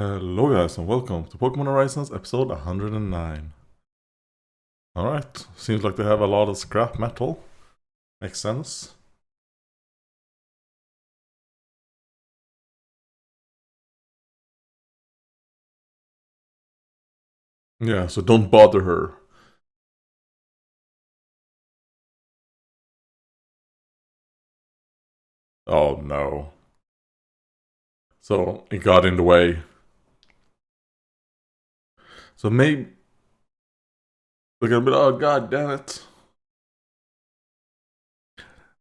Hello guys and welcome to Pokemon Horizons episode 109. Alright, seems like they have a lot of scrap metal. Makes sense. Yeah, so don't bother her. Oh no. So it got in the way. So maybe we're gonna be oh god damn it.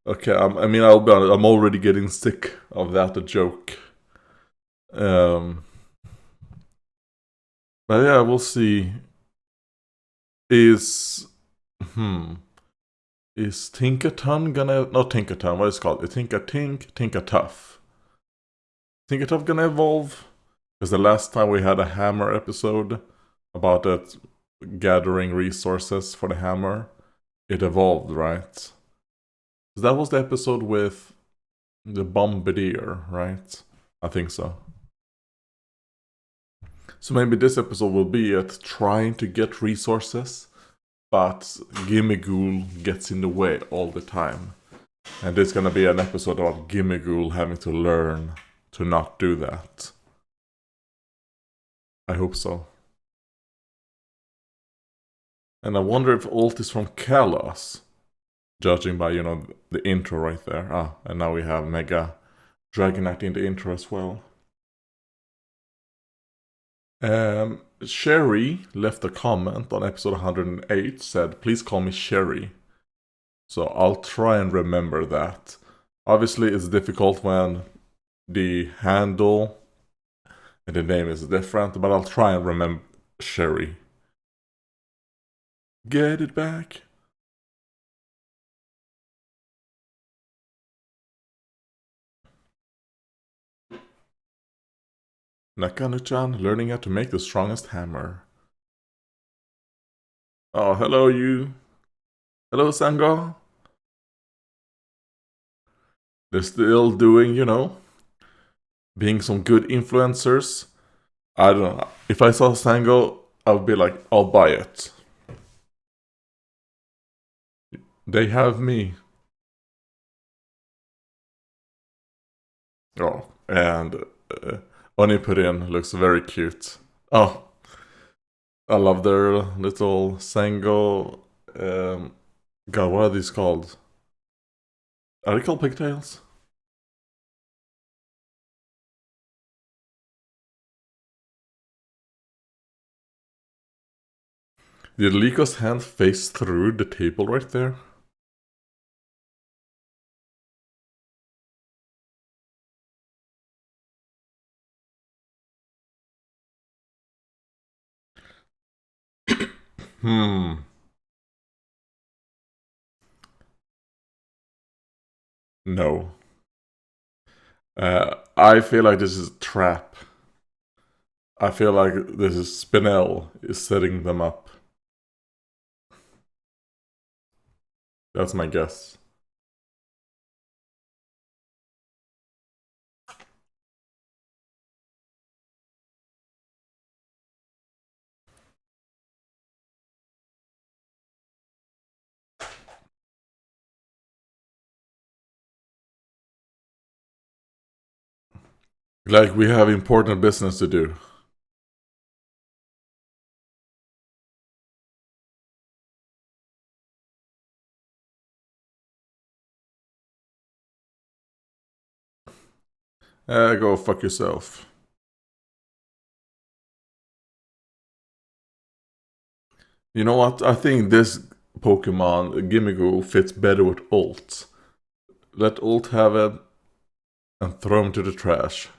Okay, I'll be honest, I'm already getting sick of that joke. Um but yeah, we'll see. Is is Tinkaton gonna not Tinkaton, what is it called? Tinkatuff. Tinkertuff gonna evolve? Because the last time we had a hammer episode about that gathering resources for the hammer, it evolved, right? That was the episode with the bombardier, right? I think so. So maybe this episode will be at trying to get resources, but Gimmighoul gets in the way all the time. And there's gonna be an episode about Gimmighoul having to learn to not do that. I hope so. And I wonder if Ult is from Kalos, judging by, the intro right there. Ah, and now we have Mega Dragonite in the intro as well. Sherry left a comment on episode 108, said, please call me Sherry. So I'll try and remember that. Obviously, it's difficult when the handle and the name is different, but I'll try and remember Sherry. Get it back. Nakanuchan learning how to make the strongest hammer. Oh, hello you. Hello, Sango. They're still doing, being some good influencers. I don't know. If I saw Sango, I would be like, I'll buy it. They have me. Oh, and Oni put in looks very cute. Oh, I love their little Sango. God, what are these called? Are they called pigtails? Did Liko's hand face through the table right there? No. I feel like this is a trap. I feel like this is Spinel is setting them up. That's my guess. Like, we have important business to do. Go fuck yourself. You know what? I think this Pokemon, Gimmighoul, fits better with Ult. Let Ult have it and throw him to the trash.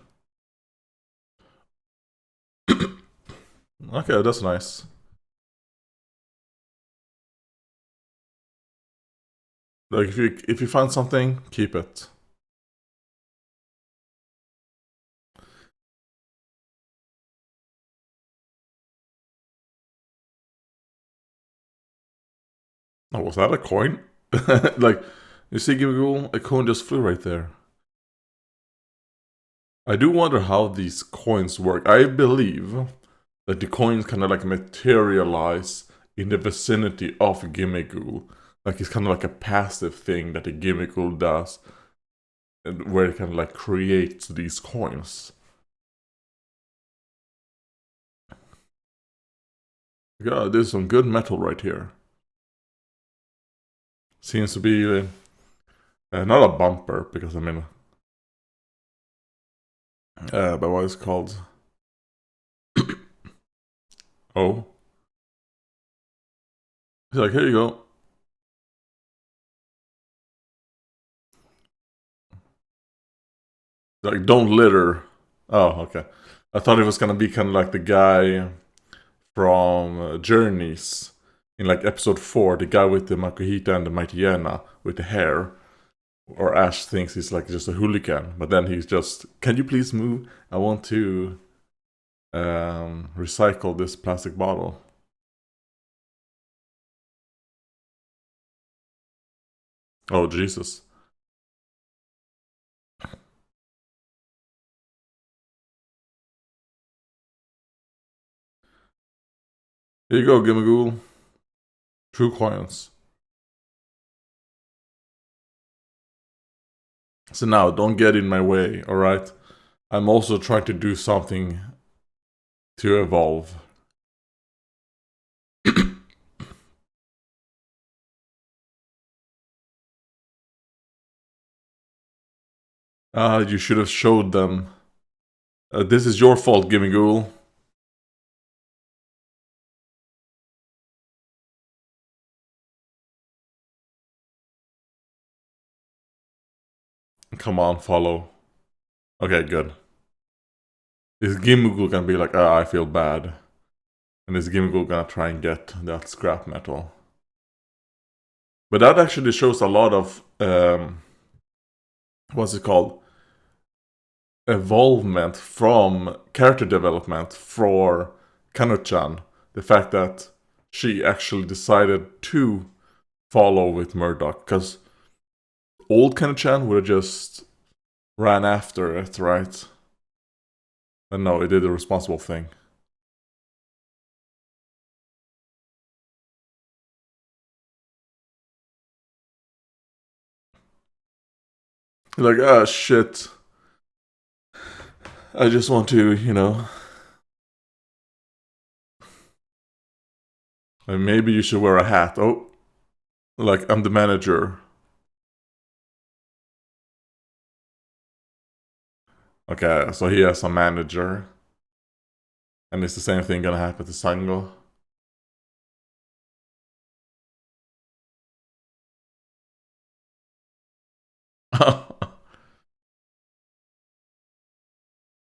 Okay, that's nice. Like, if you find something, keep it. Oh, was that a coin? Like, you see Gimmighoul? A coin just flew right there. I do wonder how these coins work. I believe that the coins kind of like materialize in the vicinity of Gimmighoul. Like it's kind of like a passive thing that the Gimmighoul does, and where it kind of like creates these coins. God, there's some good metal right here. Seems to be not a bumper, because I mean, but what is it called? Oh. He's like, here you go. Like, don't litter. Oh, okay. I thought it was gonna be kind of like the guy from Journeys in like episode 4, the guy with the Makuhita and the Mightyena with the hair. Or Ash thinks he's like just a hooligan, but then he's just, can you please move? I want to recycle this plastic bottle. Oh, Jesus. Here you go, Gimmighoul. True coins. So now, don't get in my way, alright? I'm also trying to do something to evolve. You should have showed them. This is your fault, Gimmighoul. Come on, follow. Okay, good. Is Gimmighoul gonna be like, I feel bad? And is Gimmighoul gonna try and get that scrap metal? But that actually shows a lot of, what's it called? Evolvement from character development for Nakanuchan. The fact that she actually decided to follow with Murdoch. Because old Nakanuchan would have just ran after it, right? And no, it did the responsible thing. Like, ah, shit. I just want to, maybe you should wear a hat. Oh, like, I'm the manager. Okay, so he has a manager. And is the same thing gonna happen to Sango?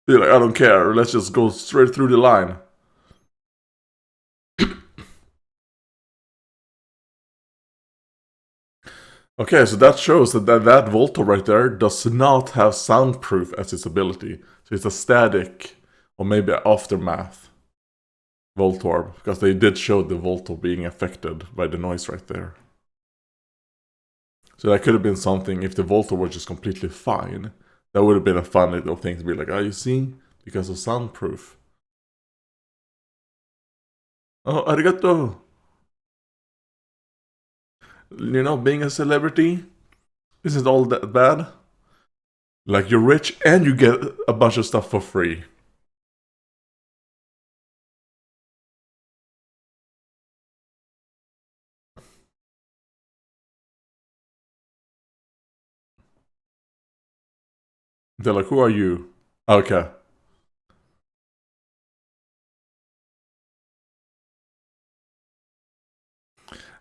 Be like, I don't care, let's just go straight through the line. Okay, so that shows that Voltor right there does not have soundproof as its ability. So it's a static, or maybe aftermath Voltorb, because they did show the Voltor being affected by the noise right there. So that could have been something if the Voltor was just completely fine. That would have been a fun little thing to be like, you see? Because of soundproof. Oh, arigato! Being a celebrity isn't all that bad. Like, you're rich and you get a bunch of stuff for free. They're like, who are you? Okay.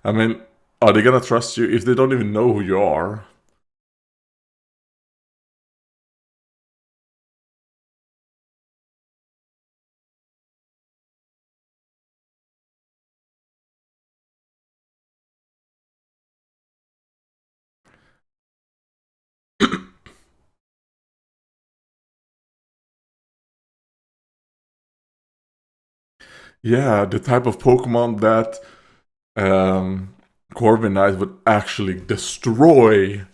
I mean, are they gonna trust you if they don't even know who you are? Yeah, the type of Pokemon that Corviknight would actually destroy.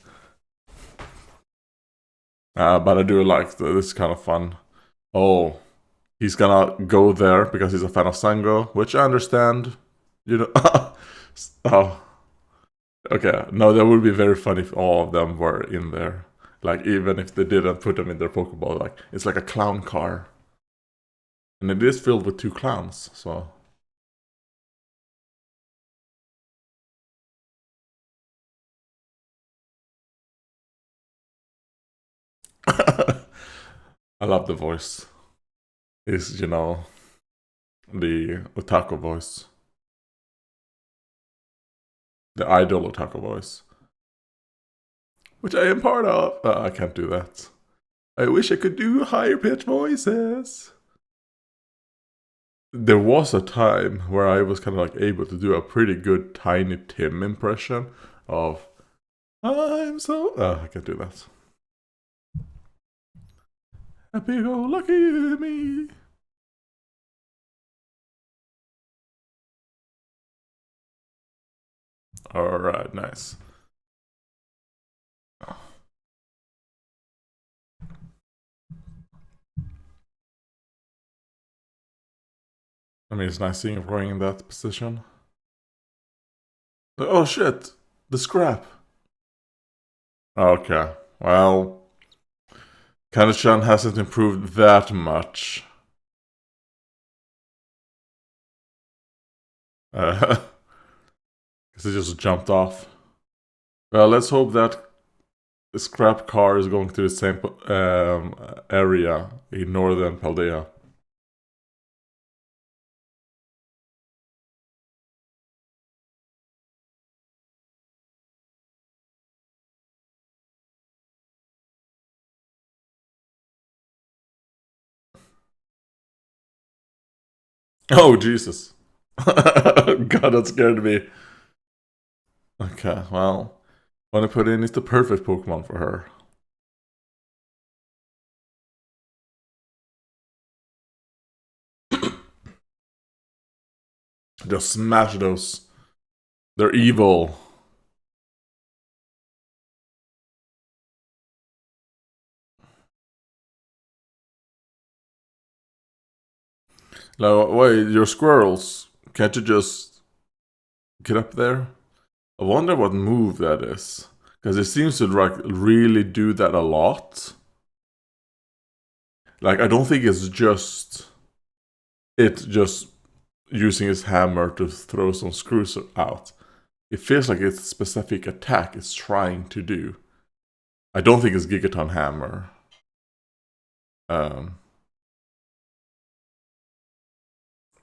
But I do like this kind of fun. Oh, he's gonna go there because he's a fan of Sango, which I understand. You know. Oh, okay. No, that would be very funny if all of them were in there. Like, even if they didn't put them in their Pokeball, like, it's like a clown car. And it is filled with 2 clowns, so. I love the voice. It's, you know, the otaku voice. The idol otaku voice. Which I am part of. I can't do that. I wish I could do higher pitch voices. There was a time where I was kind of like able to do a pretty good Tiny Tim impression of I'm so... I can't do that. Happy go lucky me. Alright, nice. I mean, it's nice seeing him going in that position. Oh shit! The scrap! Okay, well... Nakanuchan hasn't improved that much. Because it just jumped off. Well, let's hope that the scrap car is going to the same area in northern Paldea. Oh, Jesus. God, that scared me. Okay, well, what I put in is the perfect Pokemon for her. Just smash those. They're evil. Like, wait, you're squirrels. Can't you just get up there? I wonder what move that is. Because it seems to like really do that a lot. Like, I don't think it's just... It just using his hammer to throw some screws out. It feels like it's a specific attack it's trying to do. I don't think it's Gigaton Hammer.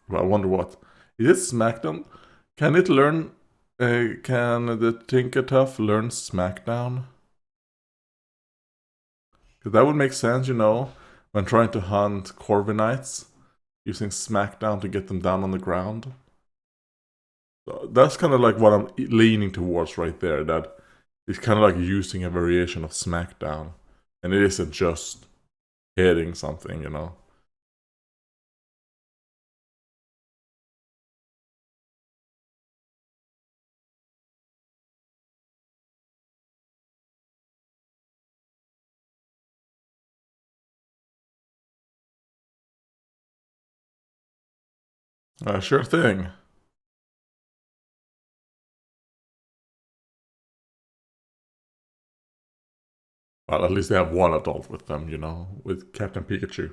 But I wonder what. Is it Smackdown? Can it learn... can the Tinkertuff learn Smackdown? Because that would make sense, you know, when trying to hunt Corviknights, using Smackdown to get them down on the ground. So that's kind of like what I'm leaning towards right there, that it's kind of like using a variation of Smackdown. And it isn't just hitting something, you know. Sure thing. Well, at least they have one adult with them, you know, with Captain Pikachu.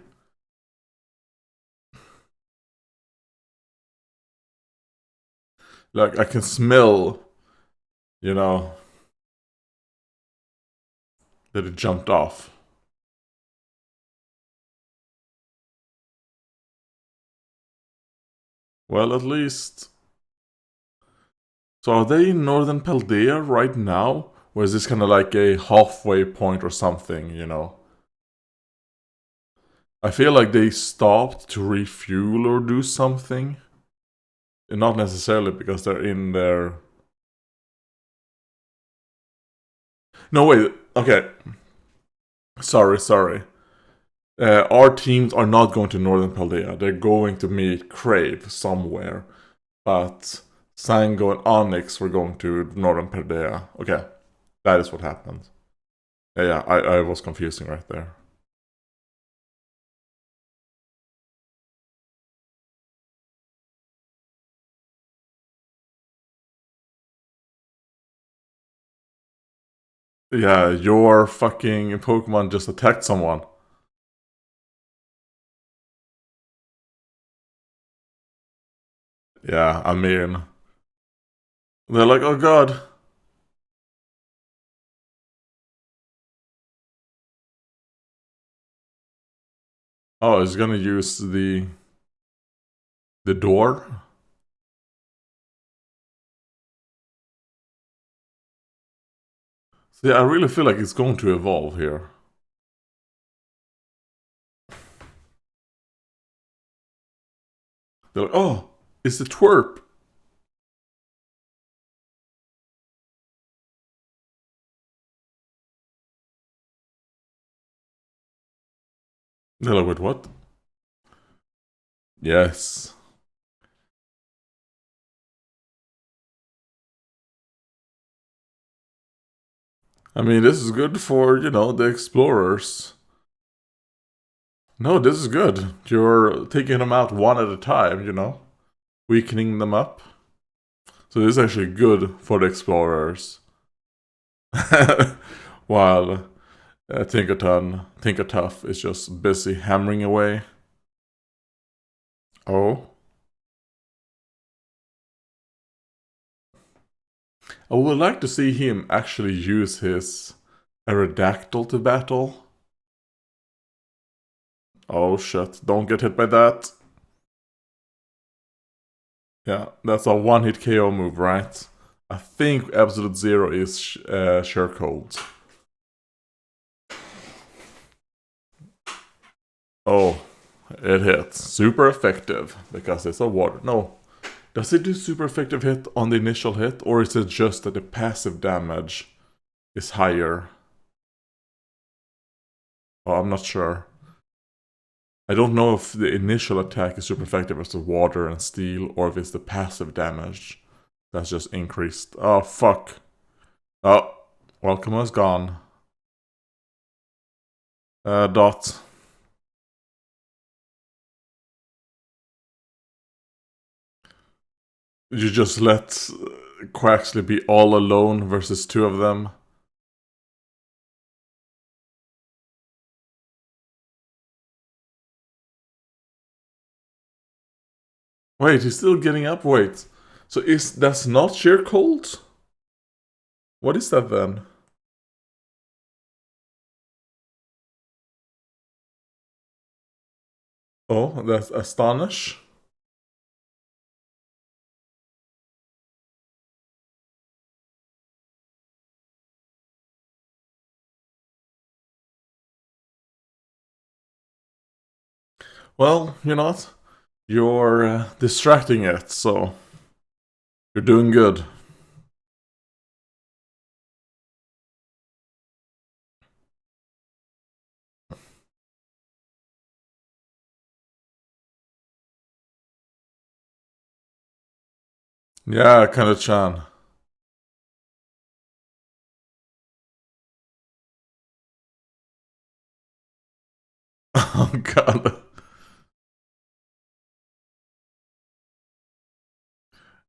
Like, I can smell, you know, that it jumped off. Well, at least... So are they in Northern Paldea right now? Or is this kind of like a halfway point or something, you know? I feel like they stopped to refuel or do something. And not necessarily because they're in their... No, wait, okay. Sorry. Our teams are not going to Northern Paldea. They're going to meet Crave somewhere. But Sango and Onyx were going to Northern Paldea. Okay, that is what happened. Yeah, I was confusing right there. Yeah, your fucking Pokemon just attacked someone. Yeah, I mean, they're like, oh god. Oh, it's gonna use the door. So yeah, I really feel like it's going to evolve here. They're like, oh, it's the twerp. They're like, wait, what? Yes. I mean, this is good for, the explorers. No, this is good. You're taking them out one at a time. Weakening them up. So this is actually good for the explorers. While Tinkertough is just busy hammering away. Oh. I would like to see him actually use his Aerodactyl to battle. Oh shit, don't get hit by that. Yeah, that's a one-hit KO move, right? I think Absolute Zero is Sheer Cold. Oh, it hits. Super effective, because it's a water. No. Does it do super effective hit on the initial hit, or is it just that the passive damage is higher? Oh, I'm not sure. I don't know if the initial attack is super effective as the water and steel, or if it's the passive damage that's just increased. Oh, fuck. Oh, welcome is gone. Dot. You just let Quaxley be all alone versus two of them. Wait, he's still getting up? Wait. So that's not sheer cold? What is that then? Oh, that's Astonish? Well, you know what? You're distracting it, so you're doing good. Yeah, Kana-chan. Oh god.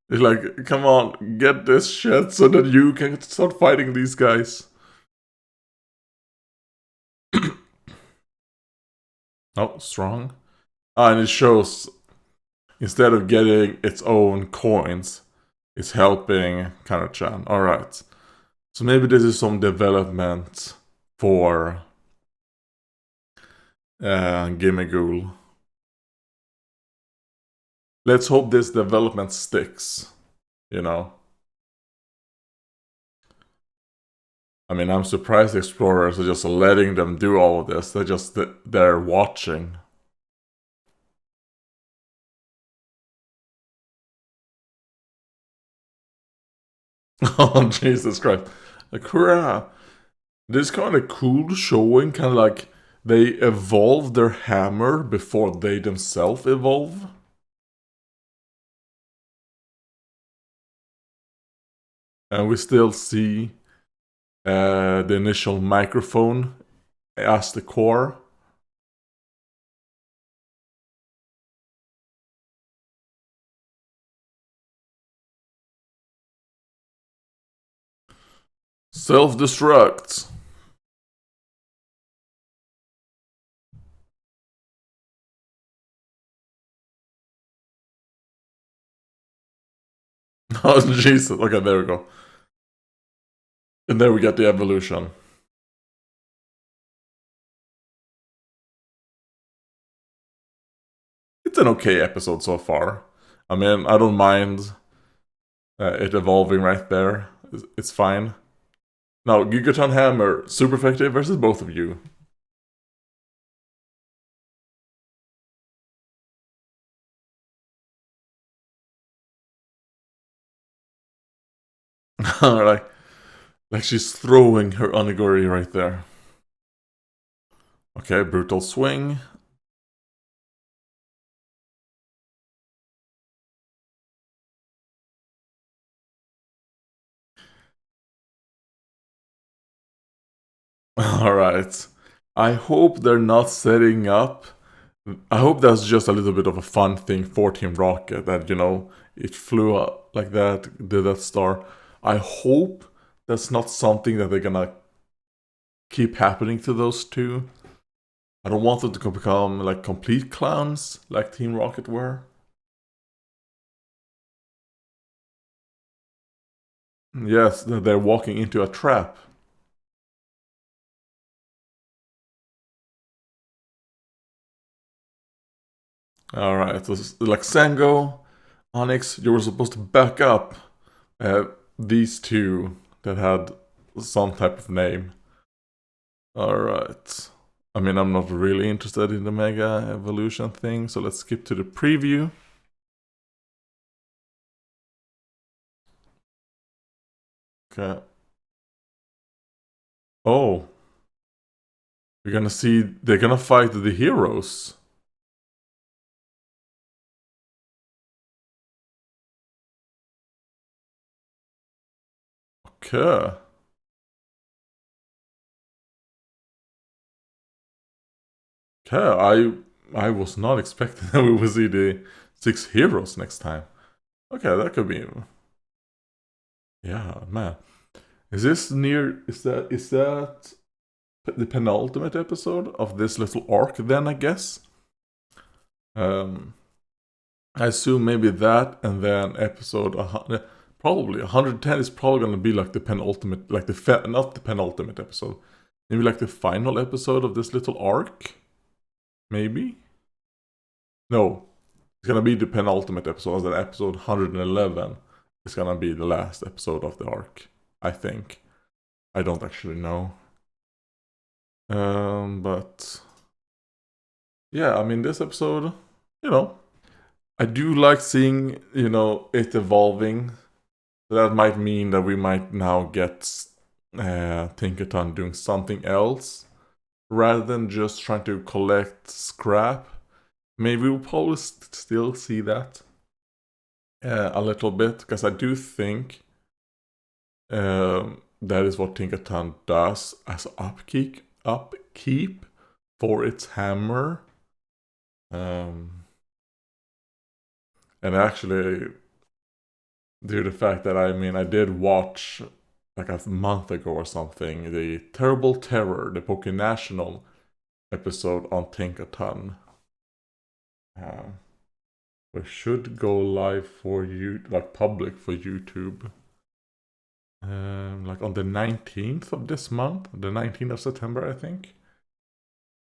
He's like, come on, get this shit so that you can start fighting these guys. Oh, strong. Ah, and it shows instead of getting its own coins, it's helping Kana-chan. Alright. So maybe this is some development for Gimmighoul. Let's hope this development sticks. I mean, I'm surprised explorers are just letting them do all of this. They're watching. Oh, Jesus Christ. Akura. This kind of cool showing, kind of like they evolve their hammer before they themselves evolve. And we still see the initial microphone as the core. Self-destruct. Oh, Jesus. Okay, there we go. And there we get the evolution. It's an okay episode so far. I mean, I don't mind it evolving right there. It's fine. Now, Gigaton Hammer, super effective versus both of you. like she's throwing her onigiri right there. Okay, brutal swing. Alright. I hope they're not setting up. I hope that's just a little bit of a fun thing for Team Rocket, that, you know, it flew up like that, did that star. I hope that's not something that they're gonna keep happening to those two. I don't want them to become like complete clowns like Team Rocket were. Yes, they're walking into a trap. Alright, so like Sango, Onyx, you were supposed to back up these two that had some type of name. Alright. I mean, I'm not really interested in the Mega Evolution thing, so let's skip to the preview. Okay. Oh. We're gonna see, they're gonna fight the heroes. Okay. Okay, I was not expecting that we would see the 6 heroes next time. Okay, that could be... Yeah, man. Is this near... Is that the penultimate episode of this little arc then, I guess? I assume maybe that, and then episode 100... Probably 110 is probably gonna be like the penultimate... Like the... Not the penultimate episode. Maybe like the final episode of this little arc? Maybe? No. It's gonna be the penultimate episode, that episode 111 is gonna be the last episode of the arc, I think. I don't actually know. But... Yeah, I mean, this episode, you know, I do like seeing, you know, it evolving. That might mean that we might now get Tinkerton doing something else, rather than just trying to collect scrap. Maybe we'll probably still see that a little bit, because I do think that is what Tinkerton does as upkeep for its hammer. And actually, due to the fact that, I mean, I did watch like a month ago or something the Terrible Terror, the Poké National episode on Tinkerton. We should go live for you, like public for YouTube. Like on the 19th of this month, the 19th of September, I think.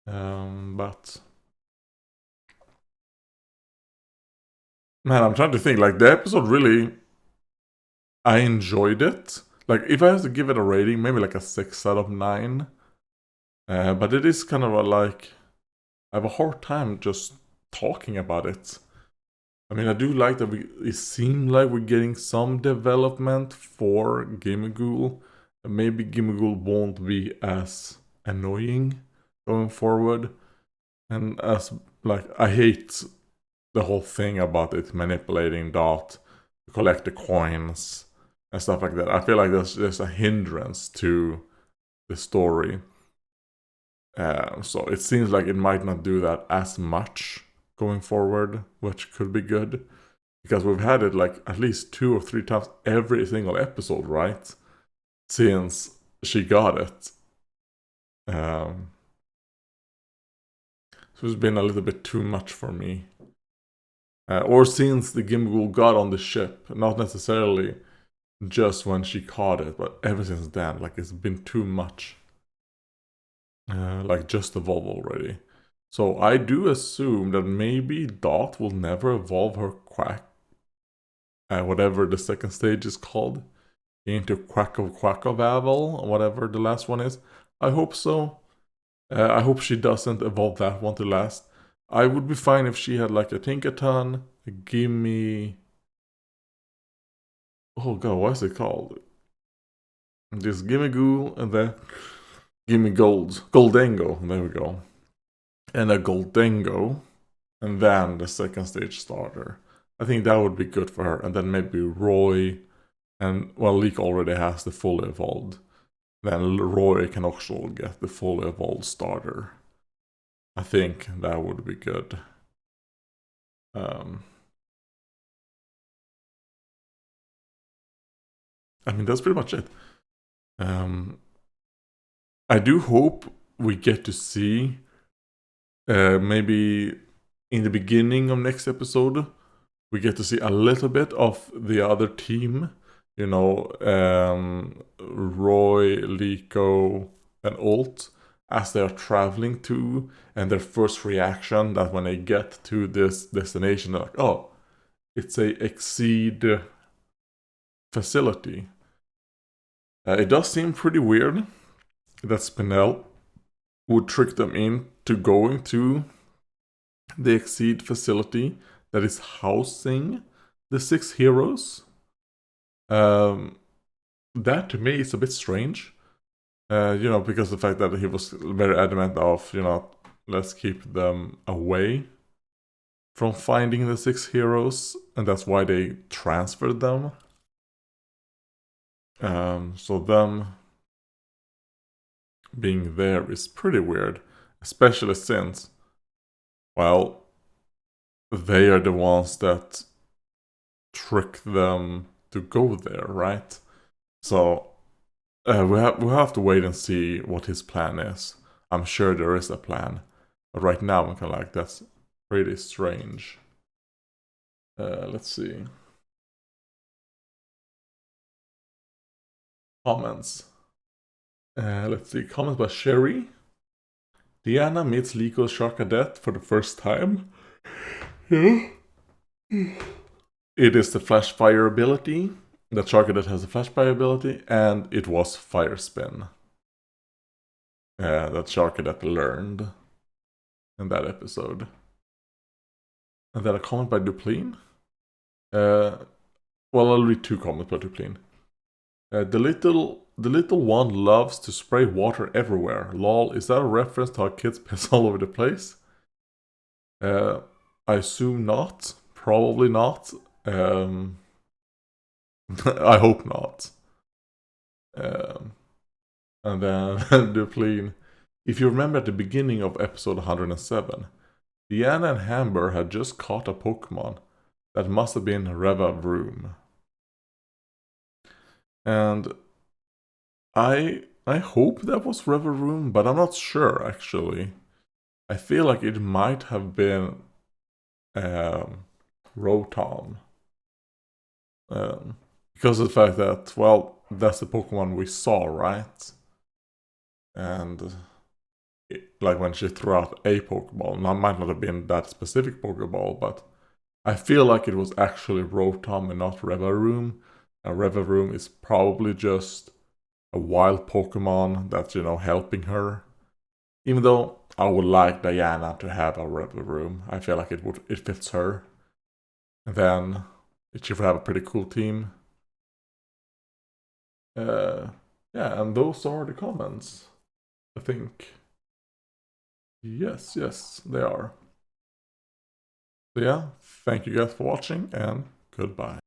But man, I'm trying to think. Like the episode really, I enjoyed it. Like if I have to give it a rating, maybe like a 6 out of 9. But it is kind of a, like, I have a hard time just talking about it. I mean, I do like that it seems like we're getting some development for Gimmighoul. Maybe Gimmighoul won't be as annoying going forward. And as, like, I hate the whole thing about it manipulating Dot to collect the coins. and stuff like that. I feel like there's a hindrance to the story. So it seems like it might not do that as much going forward, which could be good. Because we've had it like at least 2 or 3 times every single episode, right? Since she got it. So it's been a little bit too much for me. Or since the Gimbal got on the ship, not necessarily just when she caught it, but ever since then, like it's been too much. Like just evolve already. So I do assume that maybe Dot will never evolve her Quack, whatever the second stage is called, into Quackovavel, or whatever the last one is. I hope so. I hope she doesn't evolve that one to last. I would be fine if she had like a Tinkaton, a Gimme... Oh god, what is it called? This Gimme Ghoul, and then Gimme Goldengo, there we go. And a Goldengo, and then the second stage starter. I think that would be good for her, and then maybe Roy, and well, Liko already has the fully evolved. Then Roy can also get the fully evolved starter. I think that would be good. I mean, that's pretty much it. I do hope we get to see, maybe in the beginning of next episode, we get to see a little bit of the other team. You know, Roy, Liko, and Alt, as they are traveling to, and their first reaction that when they get to this destination, they're like, oh, it's a Exceed facility. It does seem pretty weird that Spinel would trick them into going to the Exceed facility that is housing the 6 heroes. That to me is a bit strange. You know, because the fact that he was very adamant of, you know, let's keep them away from finding the 6 heroes, and that's why they transferred them. So them being there is pretty weird, especially since, well, they are the ones that trick them to go there, right? So we have to wait and see what his plan is. I'm sure there is a plan, but right now I'm kind of like, that's pretty strange. Let's see. Comments. Let's see. Comments by Sherry. Diana meets Liko Shark Cadet for the first time. Yeah. It is the Flash Fire ability. The Shark Cadet has a Flash Fire ability, and it was Fire Spin. That Shark Cadet learned in that episode. And then a comment by Duplin. Well, I'll read 2 comments by Duplin. The little one loves to spray water everywhere. Lol, is that a reference to how kids piss all over the place? I assume not. Probably not. I hope not. And then Duplin. If you remember at the beginning of episode 107, Deanna and Hamber had just caught a Pokemon. That must have been Revavroom. And I hope that was Revavroom, but I'm not sure actually. I feel like it might have been Rotom. Because of the fact that, well, that's the Pokemon we saw, right? And like when she threw out a Pokeball, now it might not have been that specific Pokeball, but I feel like it was actually Rotom and not Revavroom. And Revavroom is probably just a wild Pokemon that's, you know, helping her. Even though I would like Diana to have a Revavroom. I feel like it fits her. And then she would have a pretty cool team. Yeah, and those are the comments, I think. Yes, they are. So yeah, thank you guys for watching, and goodbye.